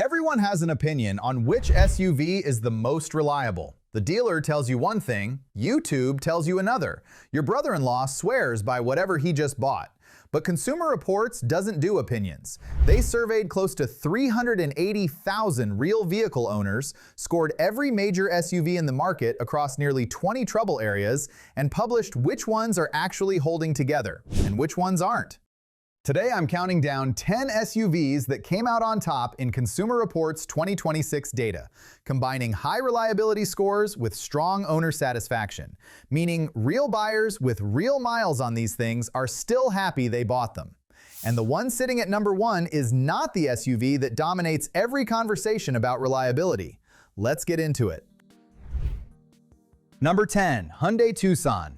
Everyone has an opinion on which SUV is the most reliable. The dealer tells you one thing, YouTube tells you another. Your brother-in-law swears by whatever he just bought. But Consumer Reports doesn't do opinions. They surveyed close to 380,000 real vehicle owners, scored every major SUV in the market across nearly 20 trouble areas, and published which ones are actually holding together and which ones aren't. Today I'm counting down 10 SUVs that came out on top in Consumer Reports 2026 data, combining high reliability scores with strong owner satisfaction, meaning real buyers with real miles on these things are still happy they bought them. And the one sitting at number 1 is not the SUV that dominates every conversation about reliability. Let's get into it. Number 10, Hyundai Tucson.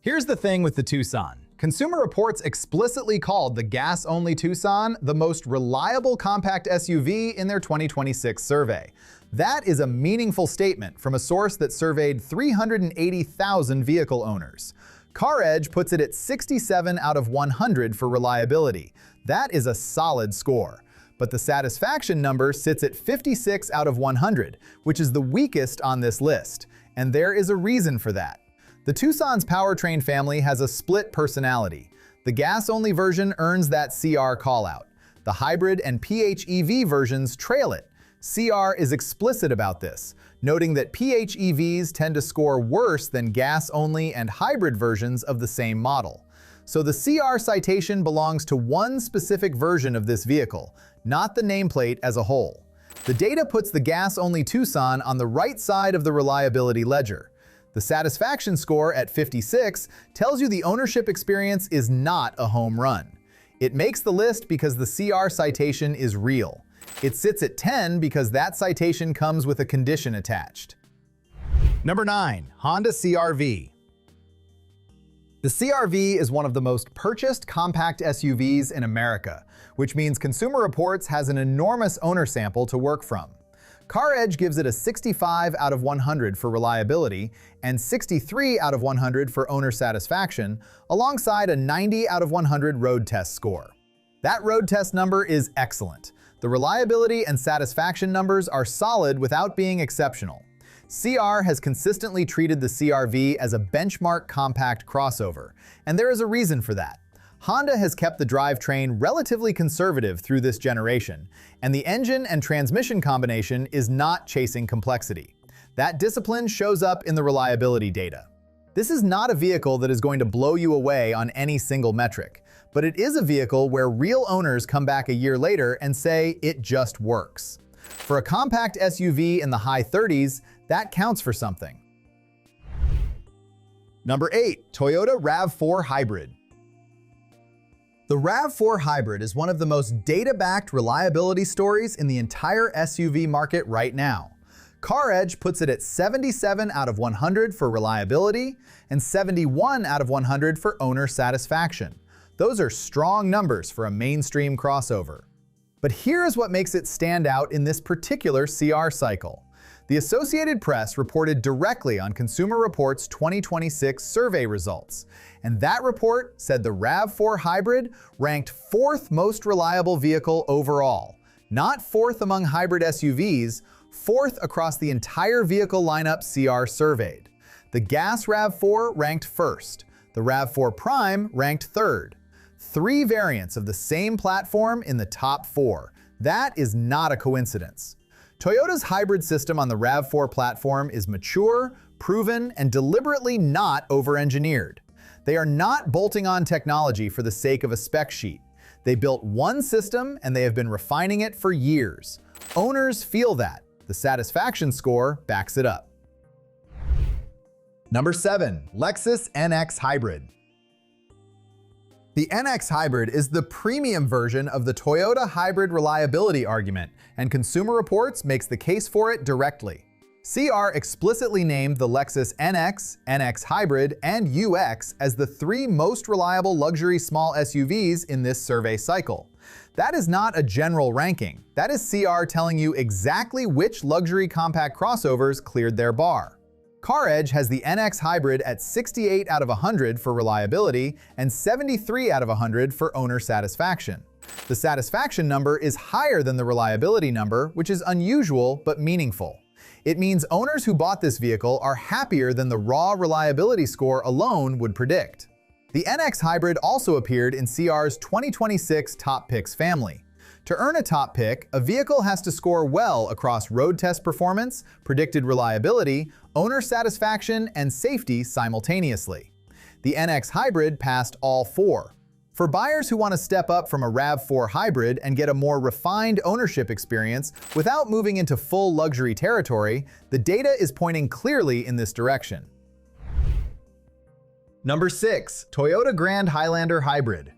Here's the thing with the Tucson. Consumer Reports explicitly called the gas-only Tucson the most reliable compact SUV in their 2026 survey. That is a meaningful statement from a source that surveyed 380,000 vehicle owners. CarEdge puts it at 67 out of 100 for reliability. That is a solid score. But the satisfaction number sits at 56 out of 100, which is the weakest on this list. And there is a reason for that. The Tucson's powertrain family has a split personality. The gas-only version earns that CR callout. The hybrid and PHEV versions trail it. CR is explicit about this, noting that PHEVs tend to score worse than gas-only and hybrid versions of the same model. So the CR citation belongs to one specific version of this vehicle, not the nameplate as a whole. The data puts the gas-only Tucson on the right side of the reliability ledger. The satisfaction score at 56 tells you the ownership experience is not a home run. It makes the list because the CR citation is real. It sits at 10 because that citation comes with a condition attached. Number 9, Honda CR-V. The CR-V is one of the most purchased compact SUVs in America, which means Consumer Reports has an enormous owner sample to work from. CarEdge gives it a 65 out of 100 for reliability and 63 out of 100 for owner satisfaction, alongside a 90 out of 100 road test score. That road test number is excellent. The reliability and satisfaction numbers are solid without being exceptional. CR has consistently treated the CR-V as a benchmark compact crossover, and there is a reason for that. Honda has kept the drivetrain relatively conservative through this generation, and the engine and transmission combination is not chasing complexity. That discipline shows up in the reliability data. This is not a vehicle that is going to blow you away on any single metric, but it is a vehicle where real owners come back a year later and say it just works. For a compact SUV in the high 30s, that counts for something. Number 8, Toyota RAV4 Hybrid. The RAV4 Hybrid is one of the most data-backed reliability stories in the entire SUV market right now. CarEdge puts it at 77 out of 100 for reliability and 71 out of 100 for owner satisfaction. Those are strong numbers for a mainstream crossover. But here is what makes it stand out in this particular CR cycle. The Associated Press reported directly on Consumer Reports 2026 survey results, and that report said the RAV4 Hybrid ranked 4th most reliable vehicle overall. Not 4th among hybrid SUVs, 4th across the entire vehicle lineup CR surveyed. The gas RAV4 ranked 1st. The RAV4 Prime ranked 3rd. 3 variants of the same platform in the top 4. That is not a coincidence. Toyota's hybrid system on the RAV4 platform is mature, proven, and deliberately not over-engineered. They are not bolting on technology for the sake of a spec sheet. They built one system and they have been refining it for years. Owners feel that. The satisfaction score backs it up. Number 7, Lexus NX Hybrid. The NX Hybrid is the premium version of the Toyota hybrid reliability argument, and Consumer Reports makes the case for it directly. CR explicitly named the Lexus NX, NX Hybrid, and UX as the 3 most reliable luxury small SUVs in this survey cycle. That is not a general ranking. That is CR telling you exactly which luxury compact crossovers cleared their bar. CarEdge has the NX Hybrid at 68 out of 100 for reliability and 73 out of 100 for owner satisfaction. The satisfaction number is higher than the reliability number, which is unusual but meaningful. It means owners who bought this vehicle are happier than the raw reliability score alone would predict. The NX Hybrid also appeared in CR's 2026 Top Picks family. To earn a top pick, a vehicle has to score well across road test performance, predicted reliability, owner satisfaction, and safety simultaneously. The NX Hybrid passed all four. For buyers who want to step up from a RAV4 Hybrid and get a more refined ownership experience without moving into full luxury territory, the data is pointing clearly in this direction. Number 6. Toyota Grand Highlander Hybrid.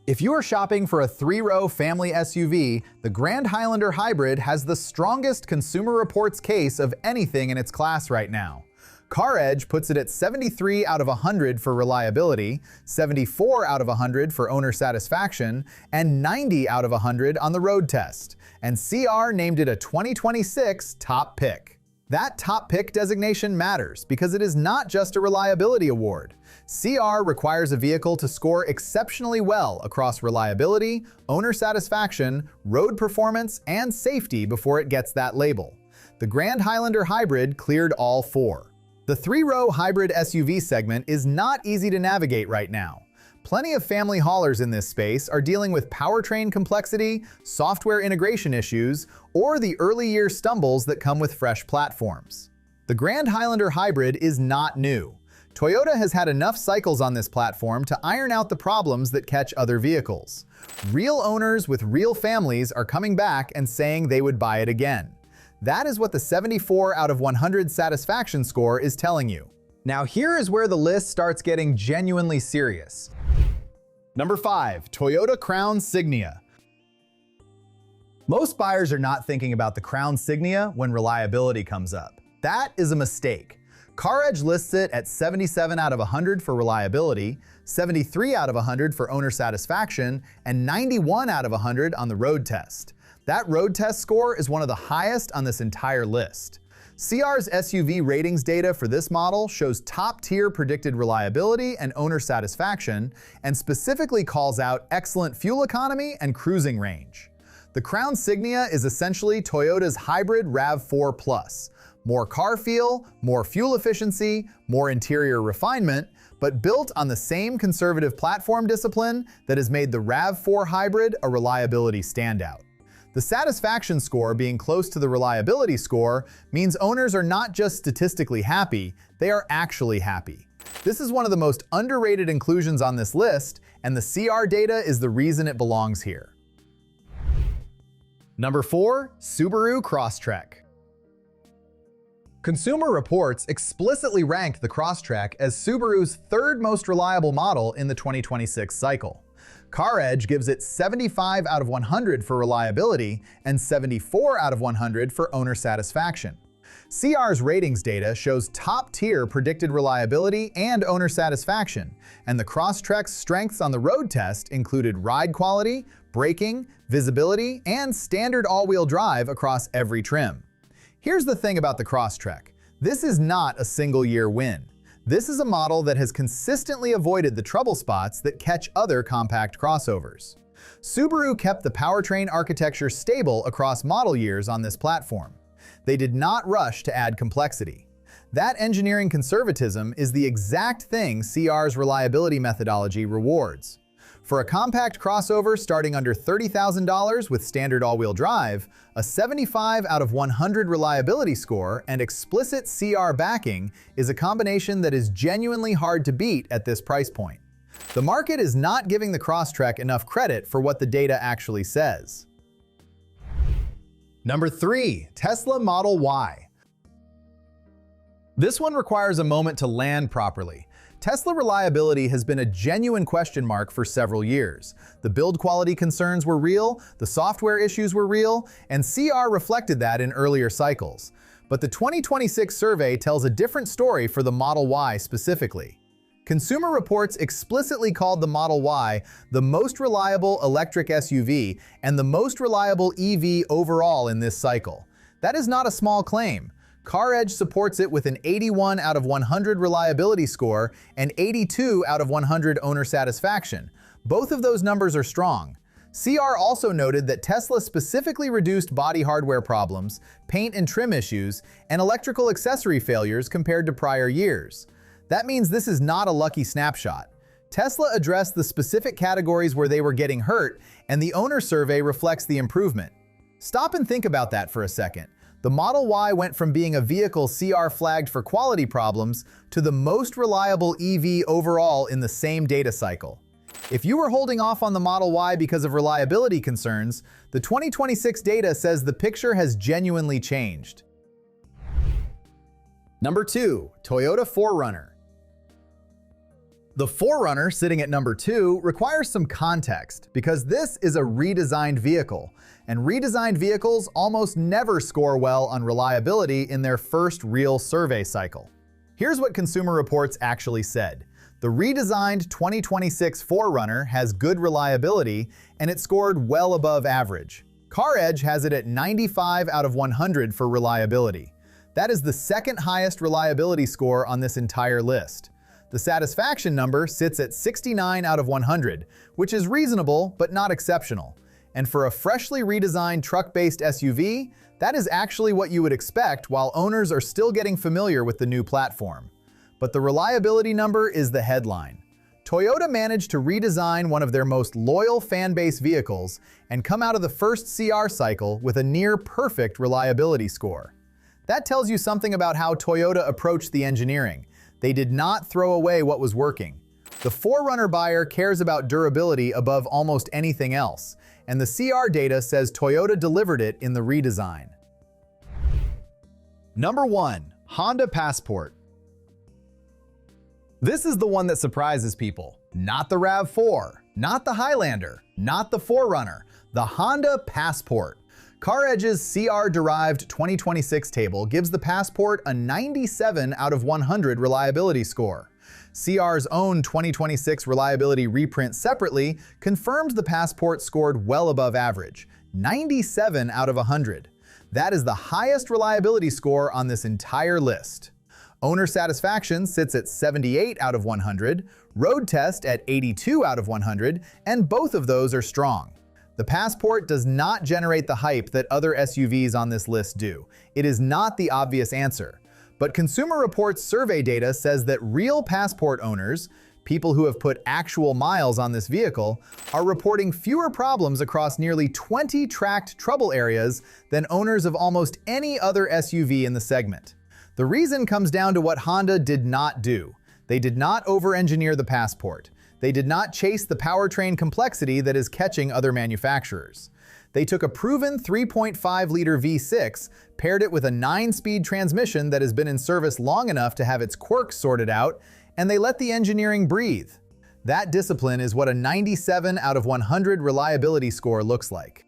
If you are shopping for a 3-row family SUV, the Grand Highlander Hybrid has the strongest Consumer Reports case of anything in its class right now. CarEdge puts it at 73 out of 100 for reliability, 74 out of 100 for owner satisfaction, and 90 out of 100 on the road test. And CR named it a 2026 top pick. That top pick designation matters because it is not just a reliability award. CR requires a vehicle to score exceptionally well across reliability, owner satisfaction, road performance, and safety before it gets that label. The Grand Highlander Hybrid cleared all four. The 3-row hybrid SUV segment is not easy to navigate right now. Plenty of family haulers in this space are dealing with powertrain complexity, software integration issues, or the early-year stumbles that come with fresh platforms. The Grand Highlander Hybrid is not new. Toyota has had enough cycles on this platform to iron out the problems that catch other vehicles. Real owners with real families are coming back and saying they would buy it again. That is what the 74 out of 100 satisfaction score is telling you. Now here is where the list starts getting genuinely serious. Number 5. Toyota Crown Signia. Most buyers are not thinking about the Crown Signia when reliability comes up. That is a mistake. CarEdge lists it at 77 out of 100 for reliability, 73 out of 100 for owner satisfaction, and 91 out of 100 on the road test. That road test score is one of the highest on this entire list. CR's SUV ratings data for this model shows top-tier predicted reliability and owner satisfaction, and specifically calls out excellent fuel economy and cruising range. The Crown Signia is essentially Toyota's hybrid RAV4 Plus. More car feel, more fuel efficiency, more interior refinement, but built on the same conservative platform discipline that has made the RAV4 Hybrid a reliability standout. The satisfaction score being close to the reliability score means owners are not just statistically happy, they are actually happy. This is one of the most underrated inclusions on this list, and the CR data is the reason it belongs here. Number 4. Subaru Crosstrek. Consumer Reports explicitly ranked the Crosstrek as Subaru's third most reliable model in the 2026 cycle. CarEdge gives it 75 out of 100 for reliability and 74 out of 100 for owner satisfaction. CR's ratings data shows top-tier predicted reliability and owner satisfaction, and the Crosstrek's strengths on the road test included ride quality, braking, visibility, and standard all-wheel drive across every trim. Here's the thing about the Crosstrek. This is not a single-year win. This is a model that has consistently avoided the trouble spots that catch other compact crossovers. Subaru kept the powertrain architecture stable across model years on this platform. They did not rush to add complexity. That engineering conservatism is the exact thing CR's reliability methodology rewards. For a compact crossover starting under $30,000 with standard all-wheel drive, a 75 out of 100 reliability score and explicit CR backing is a combination that is genuinely hard to beat at this price point. The market is not giving the Crosstrek enough credit for what the data actually says. Number 3. Tesla Model Y. This one requires a moment to land properly. Tesla reliability has been a genuine question mark for several years. The build quality concerns were real, the software issues were real, and CR reflected that in earlier cycles. But the 2026 survey tells a different story for the Model Y specifically. Consumer Reports explicitly called the Model Y the most reliable electric SUV and the most reliable EV overall in this cycle. That is not a small claim. CarEdge supports it with an 81 out of 100 reliability score and 82 out of 100 owner satisfaction. Both of those numbers are strong. CR also noted that Tesla specifically reduced body hardware problems, paint and trim issues, and electrical accessory failures compared to prior years. That means this is not a lucky snapshot. Tesla addressed the specific categories where they were getting hurt, and the owner survey reflects the improvement. Stop and think about that for a second. The Model Y went from being a vehicle CR flagged for quality problems to the most reliable EV overall in the same data cycle. If you were holding off on the Model Y because of reliability concerns, the 2026 data says the picture has genuinely changed. Number 2. Toyota 4Runner. The 4Runner, sitting at number 2, requires some context because this is a redesigned vehicle, and redesigned vehicles almost never score well on reliability in their first real survey cycle. Here's what Consumer Reports actually said. The redesigned 2026 4Runner has good reliability, and it scored well above average. CarEdge has it at 95 out of 100 for reliability. That is the second highest reliability score on this entire list. The satisfaction number sits at 69 out of 100, which is reasonable but not exceptional. And for a freshly redesigned truck-based SUV, that is actually what you would expect while owners are still getting familiar with the new platform. But the reliability number is the headline. Toyota managed to redesign one of their most loyal fan-base vehicles and come out of the first CR cycle with a near-perfect reliability score. That tells you something about how Toyota approached the engineering. They did not throw away what was working. The 4Runner buyer cares about durability above almost anything else, and the CR data says Toyota delivered it in the redesign. Number 1. Honda Passport. This is the one that surprises people. Not the RAV4, not the Highlander, not the 4Runner, the Honda Passport. CarEdge's CR-derived 2026 table gives the Passport a 97 out of 100 reliability score. CR's own 2026 reliability reprint separately confirmed the Passport scored well above average, 97 out of 100. That is the highest reliability score on this entire list. Owner satisfaction sits at 78 out of 100, road test at 82 out of 100, and both of those are strong. The Passport does not generate the hype that other SUVs on this list do. It is not the obvious answer. But Consumer Reports survey data says that real Passport owners, people who have put actual miles on this vehicle, are reporting fewer problems across nearly 20 tracked trouble areas than owners of almost any other SUV in the segment. The reason comes down to what Honda did not do. They did not over-engineer the Passport. They did not chase the powertrain complexity that is catching other manufacturers. They took a proven 3.5-liter V6, paired it with a 9-speed transmission that has been in service long enough to have its quirks sorted out, and they let the engineering breathe. That discipline is what a 97 out of 100 reliability score looks like.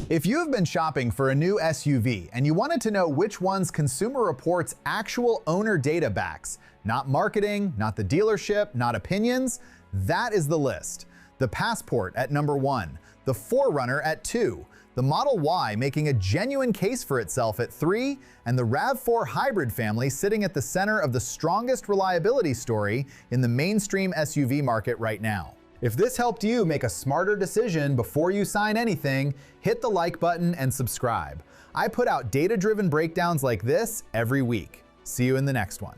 If you have been shopping for a new SUV and you wanted to know which ones Consumer Reports' actual owner data backs, not marketing, not the dealership, not opinions, that is the list. The Passport at number 1, the 4Runner at 2, the Model Y making a genuine case for itself at 3, and the RAV4 Hybrid family sitting at the center of the strongest reliability story in the mainstream SUV market right now. If this helped you make a smarter decision before you sign anything, hit the like button and subscribe. I put out data-driven breakdowns like this every week. See you in the next one.